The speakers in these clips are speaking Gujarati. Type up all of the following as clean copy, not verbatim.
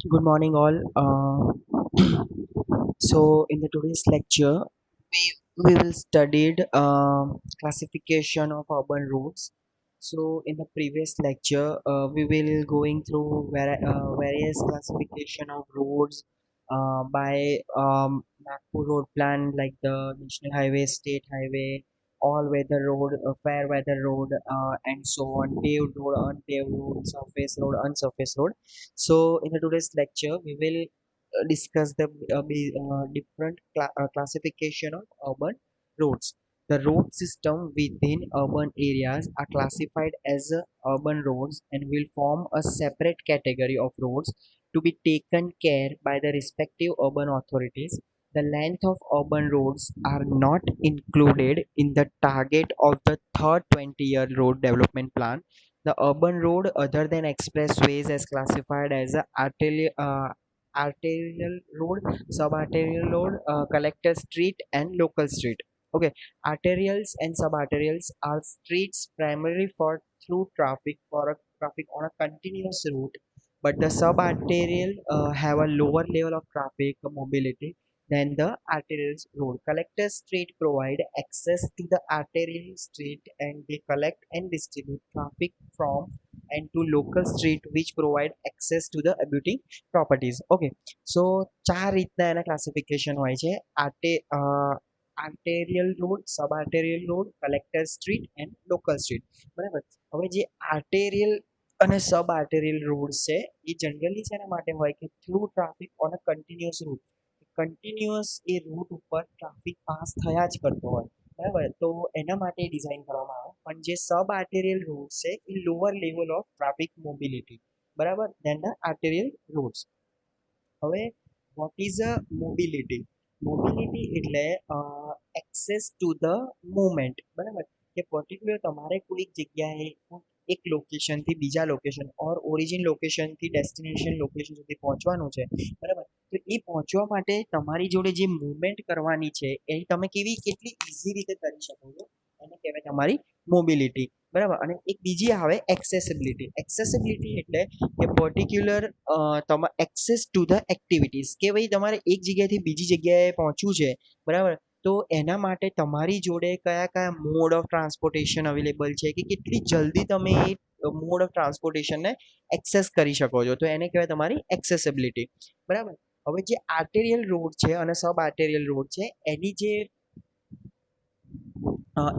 Good morning, all. So, in the today's lecture, we will studied classification of urban routes. So, in the previous lecture, we will going through various classification of roads by Nagpur road plan, like the national highway, state highway, all weather road, fair weather road, and so on, paved road, unpaved road, surface road, unsurface road. So, in the today's lecture, we will discuss the different classification of urban roads. The road system within urban areas are classified as urban roads and will form a separate category of roads to be taken care by the respective urban authorities. The length of urban roads are not included in the target of the third 20-year road development plan. The urban road other than expressways is classified as a arterial road, subarterial road, collector street, and local street. Okay, arterials and subarterials are streets primarily for through traffic for a traffic on a continuous route, but the subarterial have a lower level of traffic mobility than the arterial road. Collector street provide access to the arterial street and they collect and distribute traffic from and to local street which provide access to the abutting properties. Okay, so ચાર રીતના એના ક્લાસિફિકેશન હોય છે. Arterial road, sub arterial road, collector street and local street. બરાબર. હવે જે આર્ટેરિયલ અને સબ આર્ટેરિયલ રોડ છે એ જનરલી શેના માટે હોય કે through traffic on a continuous route, continuous a route ઉપર ટ્રાફિક પાસ થયા જ કરતો હોય. બરાબર, તો એના માટે ડિઝાઇન કરવામાં આવે. પણ જે સબ આર્ટેરિયલ રોડ છે એ lower level of traffic mobility, બરાબર, દેન ધ આર્ટેરિયલ રોડ્સ. હવે what is a mobility? Mobility એટલે એક્સેસ ટુ ધ મુવમેન્ટ. બરાબર, કે પર્ટિક્યુલર તમારે કોઈક જગ્યાએ એક લોકેશનથી બીજા લોકેશન ઓર ઓરિજિન લોકેશનથી ડેસ્ટિનેશન લોકેશન સુધી પહોંચવાનું છે. બરાબર, તો એ પહોંચવા માટે તમારી જોડે જે મુવમેન્ટ કરવાની છે એ તમે કેટલી ઇઝી રીતે કરી શકો છો, એને કહેવાય તમારી મોબિલિટી. બરાબર, અને એક બીજી આવે એક્સેસિબિલિટી. એક્સેસિબિલિટી એટલે કે પર્ટિક્યુલર તમારે એક્સેસ ટુ ધ એક્ટિવિટીઝ, કે ભાઈ તમારે એક જગ્યાએથી બીજી જગ્યાએ પહોંચવું છે. બરાબર, તો એના માટે તમારી જોડે કયા કયા મોડ ઓફ ટ્રાન્સપોર્ટેશન અવેલેબલ છે, કે કેટલી જલ્દી તમે એ મોડ ઓફ ટ્રાન્સપોર્ટેશનને એક્સેસ કરી શકો છો, તો એને કહેવાય તમારી એક્સેસિબિલિટી. બરાબર. હવે જે આર્ટેરિયલ રોડ છે અને સબ આર્ટેરિયલ રોડ છે એની જે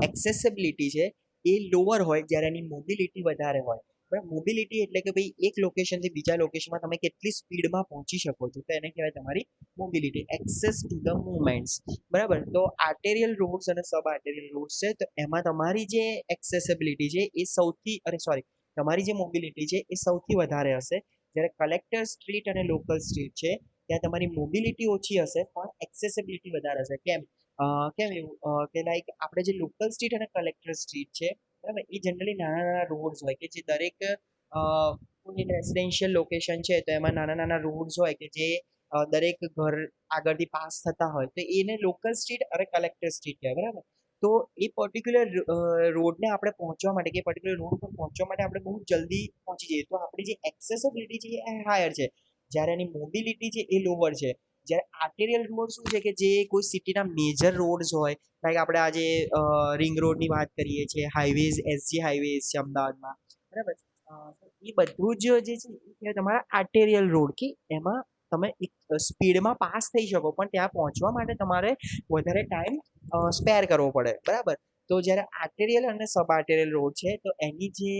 એક્સેસિબિલિટી છે એ લોઅર હોય જ્યારે એની મોબિલિટી વધારે હોય. બરાબર, મોબિલિટી એટલે કે ભાઈ એક લોકેશનથી બીજા લોકેશનમાં તમે કેટલી સ્પીડમાં પહોંચી શકો છો, તો એને કહેવાય તમારી mobility, access to the movements. બરાબર, તો આર્ટેરિયલ રોડ્સ અને સબ આર્ટેરિયલ રોડ્સ છે, તો એમાં તમારી જે એક્સેસિબિલિટી છે એ સૌથી સોરી તમારી જે મોબિલિટી છે એ સૌથી વધારે હશે. જ્યારે કલેક્ટર સ્ટ્રીટ અને લોકલ સ્ટ્રીટ છે ત્યાં તમારી મોબિલિટી ઓછી હશે પણ એક્સેસિબિલિટી વધારે હશે. કેમ? કેમ એવું કે લાઈક આપણે જે લોકલ સ્ટ્રીટ અને કલેક્ટર સ્ટ્રીટ છે, બરાબર, એ જનરલી નાના નાના રોડ્સ હોય કે જે દરેક કોઈ રેસિડેન્શિયલ લોકેશન છે તો એમાં નાના નાના રોડ્સ હોય કે જે દરેક ઘર આગળથી પાસ થતા હોય, તો એને લોકલ સ્ટ્રીટ અને કલેક્ટર સ્ટ્રીટ કહેવાય. બરાબર, તો એ પર્ટિક્યુલર રોડને આપણે પહોંચવા માટે કે પર્ટિક્યુલર રોડ પર પહોંચવા માટે આપણે બહુ જલ્દી પહોંચી જઈએ, તો આપણી જે એક્સેસિબિલિટી છે એ હાયર છે જ્યારે એની મોબિલિટી છે એ લોઅર છે. જ્યારે આર્ટેરિયલ રોડ શું છે કે જે કોઈ સિટીના મેજર રોડ્સ હોય, લાઈક આપણે આજે રિંગ રોડની વાત કરીએ છીએ, હાઈવેઝ, એસજી હાઈવેઝ છે અમદાવાદમાં. બરાબર, એ બધું જ જે છે એ તમારા આર્ટેરિયલ રોડ, કે એમાં તમે એક સ્પીડમાં પાસ થઈ શકો પણ ત્યાં પહોંચવા માટે તમારે વધારે ટાઈમ સ્પેર કરવો પડે. બરાબર, તો જ્યારે આર્ટેરિયલ અને સબ આર્ટેરિયલ રોડ છે તો એની જે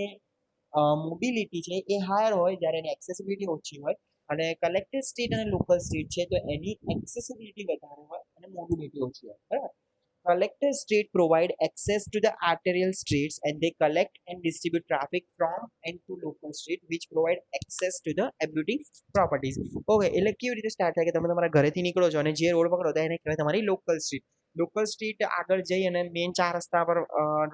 મોબિલિટી છે એ હાયર હોય જ્યારે એની એક્સેસિબિલિટી ઓછી હોય. અને કલેક્ટેડ સ્ટ્રીટ અને લોકલ સ્ટ્રીટ છે તો એની એક્સેસિબિલિટી વધારે હોય અને મોબિલિટી ઓછી હોય. બરાબર, collector street provide access to the arterial streets and they collect and distribute traffic from and to local street which provide access to the abutting properties. Okay, એટલે કેવી રીતે સ્ટાર્ટ થાય કે તમે તમારા ઘરેથી નીકળો છો અને જે રોડ પકડો તો એને કહેવાય તમારી લોકલ સ્ટ્રીટ. લોકલ સ્ટ્રીટ આગળ જઈ અને મેઇન ચાર રસ્તા પર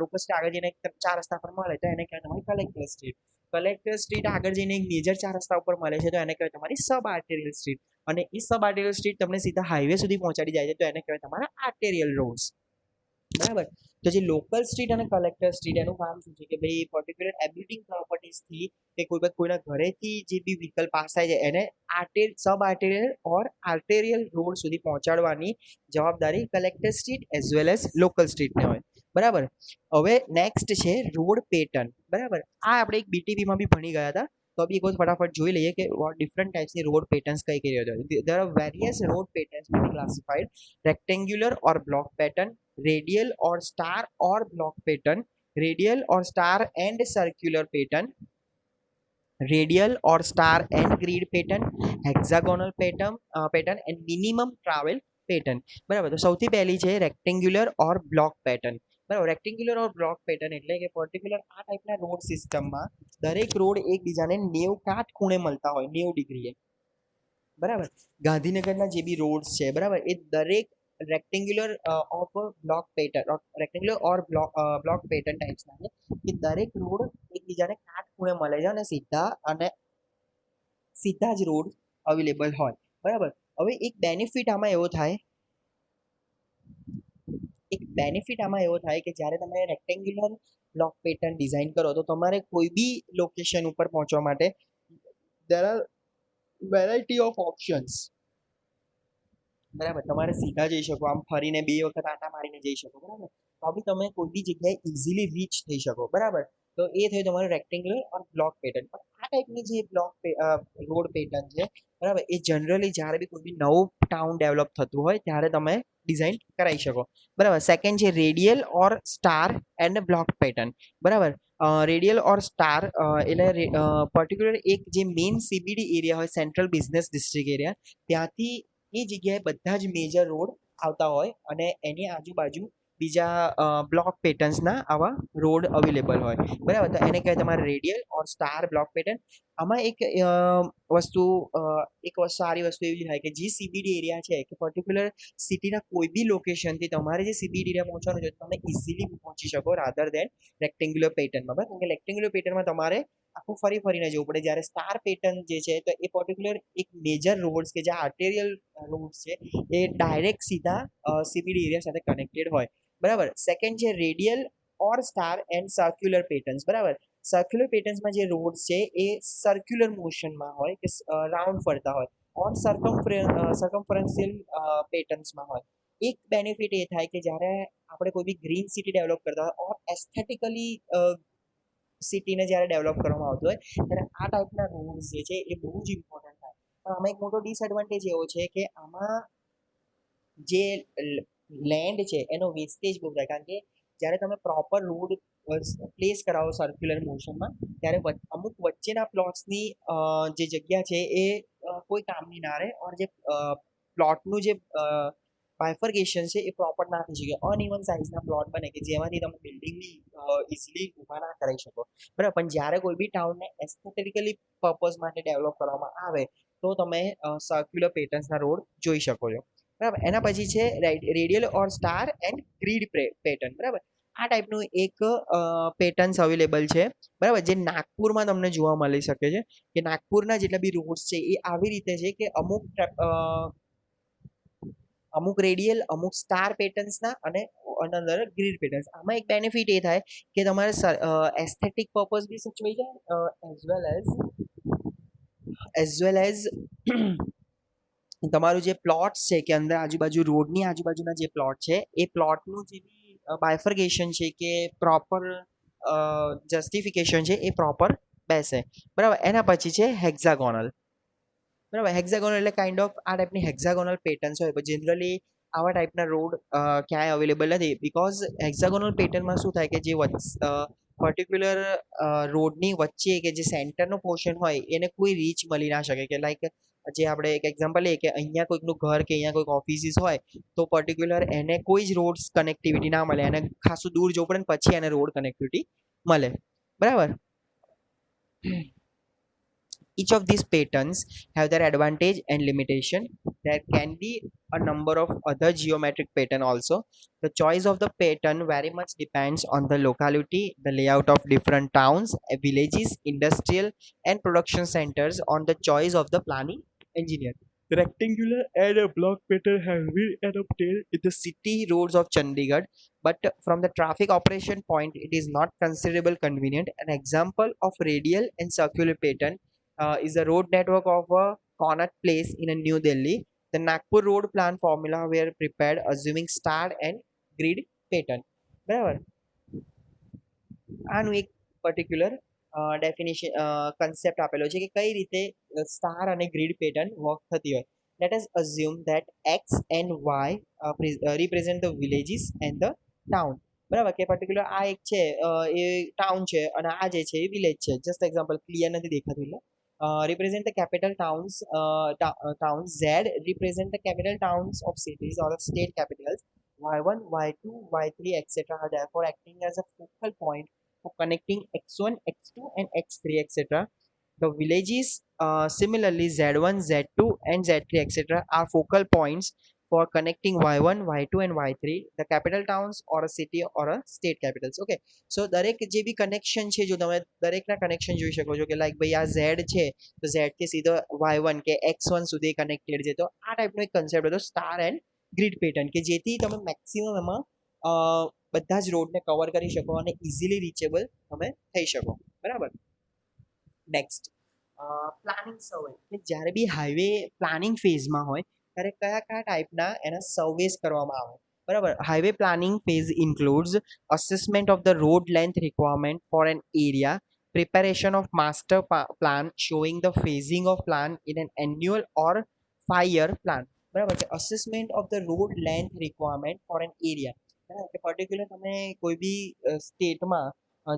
લોકલ સ્ટ્રીટ આગળ જઈને ચાર રસ્તા પર મળે તો એને કહેવાય તમારી કલેક્ટર સ્ટ્રીટ. કલેક્ટર સ્ટ્રીટ આગળ જઈને એક મેજર ચાર રસ્તા ઉપર મળે છે તો એને કહેવાય તમારી સબ આર્ટેરિયલ સ્ટ્રીટ. અને એ સબ આર્ટેરિયલ સ્ટ્રીટ તમને સીધા હાઈવે સુધી પહોંચાડી જાય છે તો એને કહેવાય તમારા આર્ટેરિયલ રોડ્સ. બરાબર. તો જે લોકલ સ્ટ્રીટ અને કલેક્ટર સ્ટ્રીટ એનું કામ શું છે કે ભાઈ પર્ટિક્યુલર એબિલિટિંગ પ્રોપર્ટીઝથી કે કોઈના ઘરેથી જે બી વ્હીકલ પાસ થાય છે એને સબ આર્ટેરિયલ ઓર આર્ટેરિયલ રોડ સુધી પહોંચાડવાની જવાબદારી collector street as well as local સ્ટ્રીટને હોય. બરાબર. હવે નેક્સ્ટ છે રોડ પેટર્ન. બરાબર. આ આપણે એક બીટીવીમાં બી ભણી ગયા હતા, તો બી એક વખત ફટાફટ જોઈ લઈએ કે વોટ ડિફરન્ટ ટાઈપ્સની રોડ પેટર્ન્સ કઈ કઈ હોય. There are various road patterns be classified: rectangular or block pattern, radial or star or block pattern, radial or star and circular pattern, radial or star and grid pattern, hexagonal pattern and minimum travel pattern. બરાબર. તો સૌથી પહેલી છે રેક્ટેન્ગ્યુલર ઓર બ્લોક પેટર્ન. બરાબર. રેક્ટેન્ગ્યુલર ઓર બ્લોક પેટર્ન એટલે કે પર્ટિક્યુલર આ ટાઈપના રોડ સિસ્ટમમાં દરેક રોડ એકબીજાને 90 કાટખૂણે મળતા હોય, 90 ડિગ્રીએ. બરાબર. ગાંધીનગરના જે બી રોડ્સ છે, બરાબર, એ દરેક rectangular of block pattern, rectangular or block pattern ટાઈપ્સના છે કે દરેક રોડ એકબીજાને કાટખૂણે મળે છે અને સીધા જ રોડ અવેલેબલ હોય. બરાબર. હવે એક બેનિફિટ આમાં એવો થાય કે જ્યારે તમે રેક્ટેન્ગ્યુલર બ્લોક પેટર્ન ડિઝાઇન કરો તો તમારે કોઈ બી લોકેશન ઉપર પહોંચવા માટે there are variety of options. બરાબર. તમારે સીધા જઈ શકો, આમ ફરીને 2 વખત આંટા મારીને જઈ શકો. બરાબર. તો બી તમે કોઈ બી જગ્યાએ ઇઝીલી રીચ થઈ શકો. બરાબર. તો એ થયું તમારું રેક્ટેન્ગ્યુલર ઓર બ્લોક પેટર્ન. પણ આ ટાઈપની જે રોડ પેટર્ન છે, બરાબર, એ જનરલી જ્યારે બી કોઈ બી નવું ટાઉન ડેવલપ થતું હોય ત્યારે તમે ડિઝાઇન કરાવી શકો. બરાબર. સેકન્ડ છે રેડિયલ ઓર સ્ટાર એન્ડ બ્લોક પેટર્ન. બરાબર. રેડિયલ ઓર સ્ટાર એટલે પર્ટિક્યુલર એક જે મેઇન સીબીડી એરિયા હોય, સેન્ટ્રલ બિઝનેસ ડિસ્ટ્રિક્ટ એરિયા, ત્યાંથી એ જગ્યાએ બધા જ મેજર રોડ આવતા હોય અને એની આજુબાજુ બીજા બ્લોક પેટર્ન્સના આવા રોડ અવેલેબલ હોય. બરાબર. તો એને કહેવાય તમારે રેડિયલ ઓર સ્ટાર બ્લોક પેટર્ન. આમાં એક સારી વસ્તુ એવી થાય કે જે સીબીડી એરિયા છે કે પર્ટિક્યુલર સિટીના કોઈ બી લોકેશનથી તમારે જે સીબીડી એરિયા પહોંચવાનું છે તમે ઇઝીલી પહોંચી શકો રાધર દેન રેક્ટેન્ગ્યુલર પેટર્નમાં. બરાબર. કારણ કે રેક્ટેન્ગ્યુલર પેટર્નમાં તમારે આખું ફરીને જવું પડે. જ્યારે સ્ટાર પેટર્ન જે છે તો એ પર્ટિક્યુલર એક મેજર રોડ્સ કે જે આર્ટેરિયલ રોડ્સ છે એ ડાયરેક્ટ સીધા સીબીડી એરિયા સાથે કનેક્ટેડ હોય. બરાબર. સેકન્ડ છે radial or star and circular patterns. બરાબર. સર્ક્યુલર પેટર્ન્સમાં જે રોડ્સ છે એ સર્ક્યુલર મોશનમાં હોય કે રાઉન્ડ ફરતા હોય, ઓર સર્કમફરન્શિયલ પેટર્ન્સમાં હોય. એક બેનિફિટ એ થાય કે જ્યારે આપણે કોઈ બી ગ્રીન સિટી ડેવલપ કરતા હોય ઓર એસ્થેટિકલી સિટીને જ્યારે ડેવલપ કરવામાં આવતું હોય ત્યારે આ ટાઈપના રોડ્સ જે છે એ બહુ જ ઇમ્પોર્ટન્ટ થાય. પણ આમાં એક મોટો ડિસએડવાન્ટેજ એવો છે કે આમાં જે લેન્ડ છે એનો વેસ્ટેજ બહુ થાય. કારણ કે જ્યારે તમે પ્રોપર રોડ પ્લેસ કરાવો સર્ક્યુલર મોશનમાં ત્યારે અમુક વચ્ચેના પ્લોટ્સની જે જગ્યા છે એ કોઈ કામની ના રહે, ઓર જે પ્લોટનું જે બાયફર્ગેશન છે એ પ્રોપર ના થઈ શકે. અનઇવન સાઇઝના પ્લોટ બને કે જેમાંથી તમે બિલ્ડિંગની ઇઝીલી ઊભા ના કરાવી શકો. બરાબર. પણ જ્યારે કોઈ બી ટાઉનને એસ્થેટિકલી પર્પઝ માટે ડેવલપ કરવામાં આવે તો તમે સર્ક્યુલર પેટર્ન્સના રોડ જોઈ શકો છો. બરાબર. એના પછી છે radial or star and grid pattern. બરાબર. આ ટાઈપનું એક પેટર્ન્સ અવેલેબલ છે. બરાબર. જે નાગપુરમાં તમને જોવા મળી શકે છે કે નાગપુરના જેટલા બી રોડ્સ છે એ આવી રીતે છે કે અમુક રેડિયલ, અમુક સ્ટાર પેટર્ન્સના અને અનધર ગ્રીડ પેટર્ન્સ. આમાં એક બેનિફિટ એ થાય કે તમારે એસ્થેટિક પર્પઝ બી સચવાઈ જાય એઝ વેલ એઝ તમારું જે પ્લોટ્સ છે કે અંદર આજુબાજુ રોડની આજુબાજુના જે પ્લોટ છે એ પ્લોટનું જે બી બાયફર્ગેશન છે કે પ્રોપર જસ્ટિફિકેશન છે એ પ્રોપર બેસે. બરાબર. એના પછી છે હેક્ઝાગોનલ. બરાબર. હેક્ઝાગોનલ એટલે કાઇન્ડ ઓફ આ ટાઈપની હેક્ઝાગોનલ પેટર્ન્સ હોય. પણ જનરલી આવા ટાઈપના રોડ ક્યાંય અવેલેબલ નથી. બિકોઝ હેક્ઝાગોનલ પેટર્નમાં શું થાય કે જે પર્ટિક્યુલર રોડની વચ્ચે કે જે સેન્ટરનો પોર્શન હોય એને કોઈ રીચ મળી ના શકે. કે લાઈક જે આપણે એક એક્ઝામ્પલ લઈએ કે અહીંયા કોઈકનું ઘર કે અહીંયા કોઈક ઓફિસીસ હોય તો પર્ટિક્યુલર એને કોઈ જ રોડ્સ કનેક્ટિવિટી ના મળે, એને ખાસું દૂર જવું પડે ને પછી એને રોડ કનેક્ટિવિટી મળે. બરાબર. Each of these patterns have their advantage and limitation. There can be a number of other geometric pattern also. The choice of the pattern very much depends on the locality, the layout of different towns, villages, industrial and production centers, on the choice of the planning engineer. The rectangular and a block pattern have been adopted in the city roads of Chandigarh, but from the traffic operation point, it is not considerable convenient. An example of radial and circular pattern is the road network of a Connaught Place in New Delhi. The Nagpur road plan formula were prepared assuming star and grid pattern. બરાબર. આનું એક પર્ટિક્યુલર ડેફિનેશન કન્સેપ્ટ આપેલો છે કે કઈ રીતે સ્ટાર અને ગ્રીડ પેટર્ન વર્ક થતી હોય. Let us assume that X and Y represent the villages and the town. બરાબર કે પર્ટિક્યુલર આ એક છે એ ટાઉન છે અને આ જે છે એ વિલેજ છે. જસ્ટ એક્ઝામ્પલ ક્લિયર નથી દેખાતું એટલે represent the capital towns. Z represent the capital towns of cities or state capitals. Y1, Y2, Y3, etc. are therefore acting as a focal point for connecting X1, X2, and X3, etc. The villages, similarly, Z1, Z2, and Z3, etc., are focal points for connecting Y1, Y2, and Y3, the capital towns or a city or a state capitals. Okay, so દરેક જે બી કનેક્શન છે જો તમે દરેકના કનેક્શન જોઈ શકો છો કે લાઈક ભાઈ આ Z છે તો Z થી સીધો Y1 કે X1 સુધી કનેક્ટેડ છે. તો આ ટાઈપનો એક કન્સેપ્ટ હતો સ્ટાર એન્ડ ગ્રીડ પેટર્ન કે જેથી તમે મેક્સિમમ એમાં બધા જ રોડને કવર કરી શકો અને ઇઝીલી રીચેબલ તમે થઈ શકો. બરાબર. નેક્સ્ટ પ્લાનિંગ સર્વે કે જ્યારે બી હાઈવે પ્લાનિંગ ફેઝમાં હોય ત્યારે કયા કયા ટાઈપના એના સર્વેસ કરવામાં આવે. બરાબર. Highway planning phase includes assessment of the road length requirement for an area, preparation of master plan showing the phasing of plan in an annual or 5-year plan. બરાબર છે. Assessment of the road length requirement for an area. બરાબર કે પર્ટિક્યુલર તમે કોઈ બી સ્ટેટમાં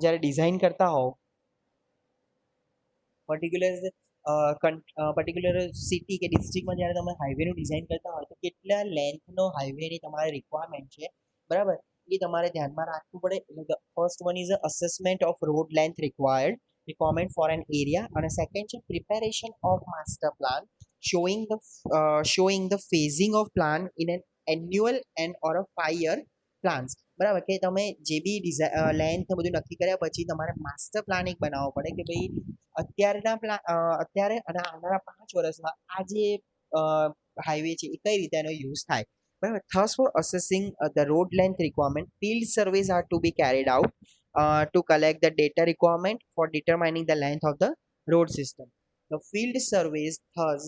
જ્યારે ડિઝાઇન કરતા હોવ પર્ટિક્યુલર સિટી કે ડિસ્ટ્રિક્ટમાં જ્યારે તમે હાઈવેનું ડિઝાઇન કરતા હોય તો કેટલા લેન્થનો હાઈવેની તમારે રિક્વાયરમેન્ટ છે. બરાબર એ તમારે ધ્યાનમાં રાખવું પડે. એટલે first one is assessment of road length requirement for an area અને સેકન્ડ છે preparation of master plan showing the phasing of plan in an annual and or a 5-year plans. બરાબર કે તમે જે બી લેન્થ બધું નક્કી કર્યા પછી તમારે માસ્ટર પ્લાન એક બનાવવો પડે કે ભાઈ અત્યારે અને આવનારા 5 વર્ષમાં આ જે હાઈવે છે એ કઈ રીતે એનો યુઝ થાય. બરાબર. Thus for assessing the road length requirement, field surveys are to be carried out to collect the data requirement for determining the length of the road system. The field surveys thus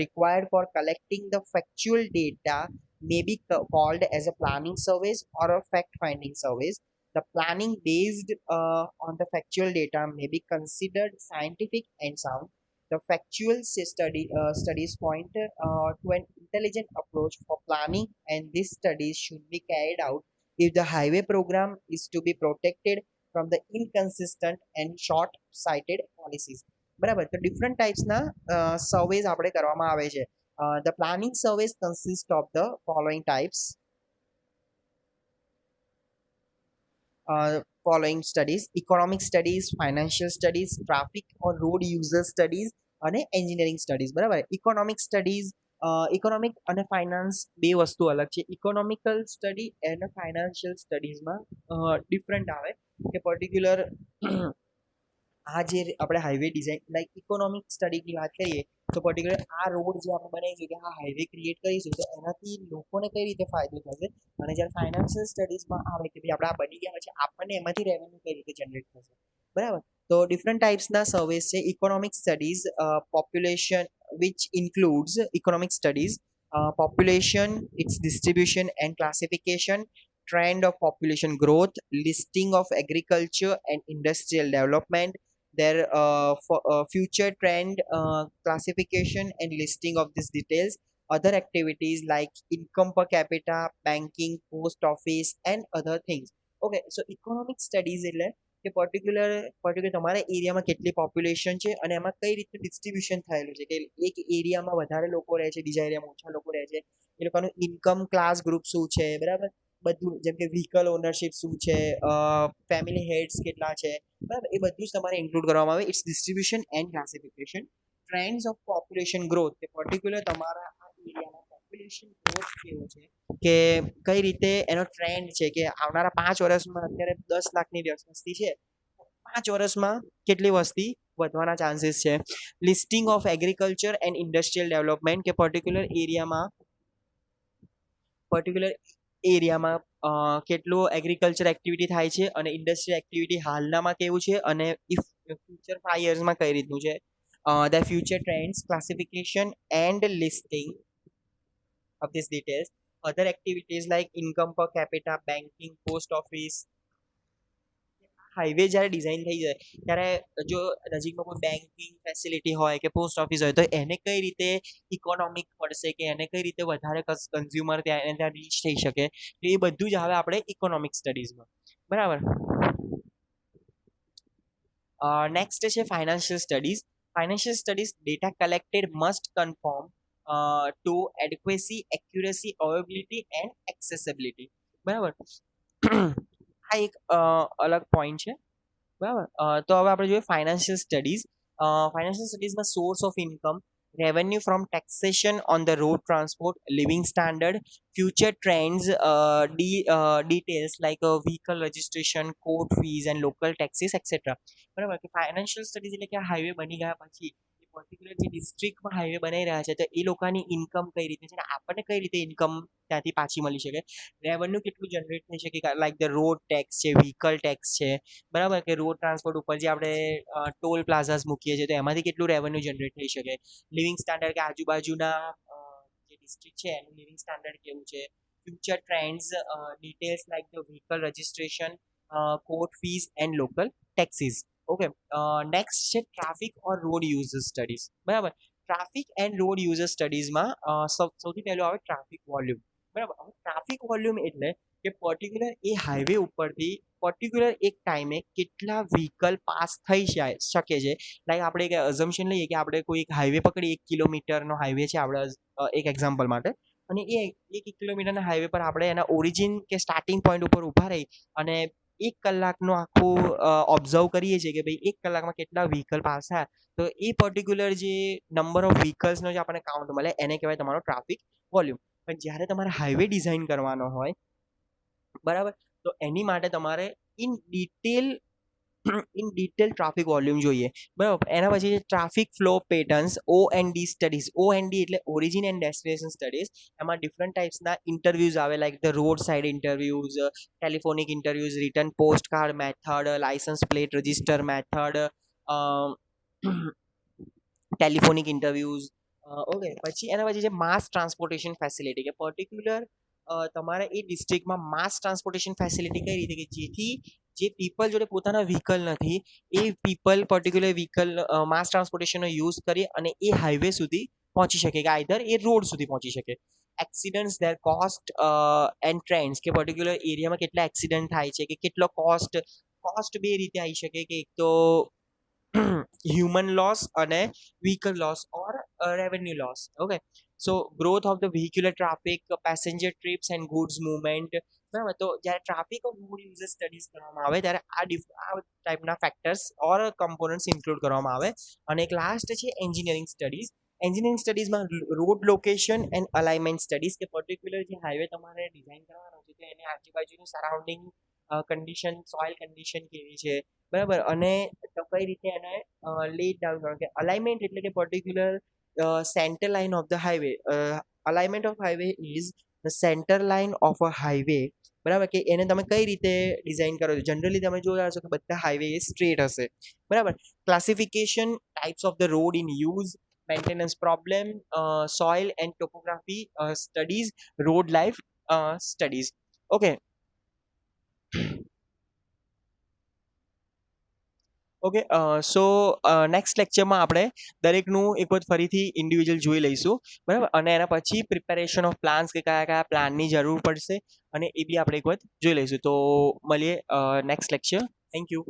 required for collecting the factual data may be called as a planning surveys or a fact-finding surveys. The planning based on the factual data may be considered scientific and sound. The factual studies point to an intelligent approach for planning, and these studies should be carried out if the highway program is to be protected from the inconsistent and short-sighted policies. બરાબર. તો ડિફરન્ટ ટાઈપ્સના સર્વેઝ આપણે કરવામાં આવે છે. The planning surveys consist of the following types. Following studies: economic studies, financial studies, traffic or road user studies અને engineering studies. બરાબર. economic studies ઇકોનોમિક અને ફાઇનાન્સ બે વસ્તુ અલગ છે. ઇકોનોમિકલ સ્ટડી અને ફાઇનાન્શિયલ સ્ટડીઝમાં ડિફરન્ટ આવે કે પર્ટિક્યુલર આ જે આપણે હાઈવે ડિઝાઇન લાઈક ઇકોનોમિક સ્ટડીની વાત કરીએ તો પર્ટિક્યુલર આ રોડ જે આપણે બનાવીશું કે આ હાઈવે ક્રિએટ કરીશું તો એનાથી લોકોને કઈ રીતે ફાયદો થશે. અને જ્યારે ફાઇનાન્શિયલ સ્ટડીઝમાં આવે કે ભાઈ આપણે આ બની ગયા પછી આપણને એમાંથી રેવન્યુ કઈ રીતે જનરેટ થશે. બરાબર. તો ડિફરન્ટ ટાઈપ્સના સર્વેસ છે. Economic studies population which includes economic studies, population, its distribution and classification, trend of population growth, listing of agriculture and industrial development, their future trend classification and listing of these details, other activities like income per capita, banking, post office and other things. Okay, so economic studies એટલે કે પર્ટિક્યુલર તમારા એરિયામાં કેટલી પોપ્યુલેશન છે અને એમાં કઈ રીતનું ડિસ્ટ્રીબ્યુશન થયેલું છે કે એક એરિયામાં વધારે લોકો રહે છે બીજા એરિયામાં ઓછા લોકો રહે છે. એ લોકોનું ઇન્કમ ક્લાસ ગ્રુપ શું છે. બરાબર. બધું જેમ કે વ્હીકલ ઓનરશિપ શું છે, ફેમિલી હેડ્સ કેટલા છે. બરાબર. એ બધું જ તમારે ઇન્ક્લુડ કરવામાં આવે. Its distribution and classification. Trends of population growth કે પર્ટિક્યુલર તમારા આ એરિયામાં પોપ્યુલેશન ગ્રોથ કેવો છે કે કઈ રીતે એનો ટ્રેન્ડ છે કે આવનારા 5 વર્ષમાં અત્યારે 10 લાખની વસ્તી છે 5 વર્ષમાં કેટલી વસ્તી વધવાના ચાન્સીસ છે. Listing of agriculture and industrial development કે પર્ટિક્યુલર એરિયામાં કેટલું એગ્રીકલ્ચર એક્ટિવિટી થાય છે અને ઇન્ડસ્ટ્રીયલ એક્ટિવિટી હાલનામાં કેવું છે અને ઇફ ફ્યુચર 5 યર્સમાં કઈ રીતનું છે. The future trends, classification and listing of these details. Other activities like income per capita, banking, post office. Highway જ્યારે ડિઝાઇન થઈ જાય ત્યારે જો નજીકમાં કોઈ બેન્કિંગ ફેસિલિટી હોય કે પોસ્ટ ઓફિસ હોય તો એને કઈ રીતે ઇકોનોમિક પડશે કે એને કઈ રીતે વધારે કન્ઝ્યુમર ત્યાં રીચ થઈ શકે, તો એ બધું જ આવે આપણે ઇકોનોમિક સ્ટડીઝમાં. બરાબર. નેક્સ્ટ છે financial studies. Financial studies data collected must confirm to adequacy, accuracy, availability and accessibility. બરાબર. આ એક અલગ પોઈન્ટ છે. બરાબર. તો હવે આપણે જોઈએ ફાઇનાન્શિયલ સ્ટડીઝ. ફાઇનાન્શિયલ સ્ટડીઝમાં source of income, revenue from taxation on the road transport, living standard, future trends, details like vehicle registration, court fees and local taxes, etc. બરાબર. કે ફાઇનાન્શિયલ સ્ટડીઝ એટલે કે હાઈવે બની ગયા પછી પર્ટિક્યુલર જે ડિસ્ટ્રિક્ટમાં હાઈવે બનાવી રહ્યા છે તો એ લોકોની ઇન્કમ કઈ રીતે છે ને આપણને કઈ રીતે ઇન્કમ ત્યાંથી પાછી મળી શકે, રેવન્યુ કેટલું જનરેટ થઈ શકે, લાઈક ધ રોડ ટેક્સ છે, વ્હીકલ ટેક્સ છે. બરાબર. કે રોડ ટ્રાન્સપોર્ટ ઉપર જે આપણે ટોલ પ્લાઝાસ મૂકીએ છીએ તો એમાંથી કેટલું રેવન્યુ જનરેટ થઈ શકે, લિવિંગ સ્ટાન્ડર્ડ કે આજુબાજુના જે ડિસ્ટ્રિક્ટ છે એનું લિવિંગ સ્ટાન્ડર્ડ કેવું છે, future trends, details like the vehicle registration, court fees and local taxes. Okay. Next છે ટ્રાફિક ઓર રોડ યુઝર સ્ટડીઝ. બરાબર. ટ્રાફિક એન્ડ રોડ યુઝર સ્ટડીઝમાં સૌથી પહેલું આવે ટ્રાફિક વોલ્યુમ. બરાબર. હવે ટ્રાફિક વોલ્યુમ એટલે કે પર્ટિક્યુલર એ હાઈવે ઉપરથી પર્ટિક્યુલર એક ટાઈમે કેટલા વ્હીકલ પાસ થઈ શકે છે. લાઈક આપણે એક અઝમ્પશન લઈએ કે આપણે કોઈ એક હાઈવે પકડી 1 કિલોમીટરનો હાઈવે છે આપણે એક એક્ઝામ્પલ માટે, અને એ 1 કિલોમીટરના હાઈવે પર આપણે એના ઓરિજિન કે સ્ટાર્ટિંગ પોઈન્ટ ઉપર ઊભા રહી અને 1 કલાકનું આખું ઓબ્ઝર્વ કરીએ છીએ કે ભાઈ 1 કલાકમાં કેટલા વ્હીકલ પાસ થયા, તો એ પર્ટિક્યુલર જે નંબર ઓફ વ્હીકલ્સનો જે આપણને કાઉન્ટ મળે એને કહેવાય તમારો ટ્રાફિક વોલ્યુમ. પણ જ્યારે તમારે હાઈવે ડિઝાઇન કરવાનો હોય, બરાબર, તો એની માટે તમારે ઇન ડિટેલ ટ્રાફિક વોલ્યુમ જોઈએ. બરાબર. એના પછી traffic flow patterns, OND studies. OND એટલે ઓરિજિન એન્ડ ડેસ્ટિનેશન સ્ટડીઝ. એમાં ડિફરન્ટ ટાઈપ્સના ઇન્ટરવ્યુઝ આવે, like the road side interviews, telephonic interviews, return post card method, licence plate register method, telephonic interviews. Okay. પછી એના પછી છે માસ ટ્રાન્સપોર્ટેશન ફેસિલિટી, કે પર્ટિક્યુલર તમારે એ ડિસ્ટ્રિક્ટમાં માસ ટ્રાન્સપોર્ટેશન ફેસિલિટી કઈ રીતે કે જેથી જે પીપલ જોડે પોતાના વ્હીકલ નથી એ પીપલ પર્ટિક્યુલર વ્હીકલ માસ ટ્રાન્સપોર્ટેશનનો યુઝ કરી અને એ હાઈવે સુધી પહોંચી શકે કે આઈધર એ રોડ સુધી પહોંચી શકે. Accidents there cost and trends, કે પર્ટિક્યુલર એરિયામાં કેટલા એક્સિડન્ટ થાય છે કે કેટલો કોસ્ટ બે રીતે આવી શકે કે એક તો હ્યુમન લોસ અને vehicle loss or revenue loss. Okay. So growth of the vehicular traffic, passenger trips and goods movement. બરાબર. તો જ્યારે traffic of good user studies કરવામાં આવે ત્યારે આ ટાઈપના ફેક્ટર્સ ઓર કમ્પોનન્ટ્સ ઇન્ક્લુડ કરવામાં આવે. અને એક લાસ્ટ છે એન્જિનિયરિંગ સ્ટડીઝ. એન્જિનિયરિંગ સ્ટડીઝમાં road location and alignment studies, કે પર્ટિક્યુલર જે હાઈવે તમારે ડિઝાઇન કરવાનો છે તો એની આજુબાજુનું સરાઉન્ડિંગ કન્ડિશન, સોઇલ કન્ડિશન કેવી છે, બરાબર, અને કઈ રીતે એને લેટ ડાઉન કરવાનું. કે અલાઇનમેન્ટ એટલે કે particular center line of the highway. Alignment of highway is the center line of a highway. બરાબર. કે એને તમે કઈ રીતે ડિઝાઇન કરો છો. જનરલી તમે જોયા હશો કે બધા હાઈવે સ્ટ્રેટ હશે. બરાબર. Classification, types of the road in use, maintenance problem, soil and topography studies, road life studies. Okay. Okay. So next લેક્ચરમાં આપણે દરેકનું એક વખત ફરીથી ઇન્ડિવિજ્યુઅલ જોઈ લઈશું. બરાબર. અને એના પછી પ્રિપેરેશન ઓફ પ્લાન્સ, કે કયા કયા પ્લાનની જરૂર પડશે અને એ બી આપણે એક વખત જોઈ લઈશું. તો મળીએ નેક્સ્ટ લેક્ચર. Thank you.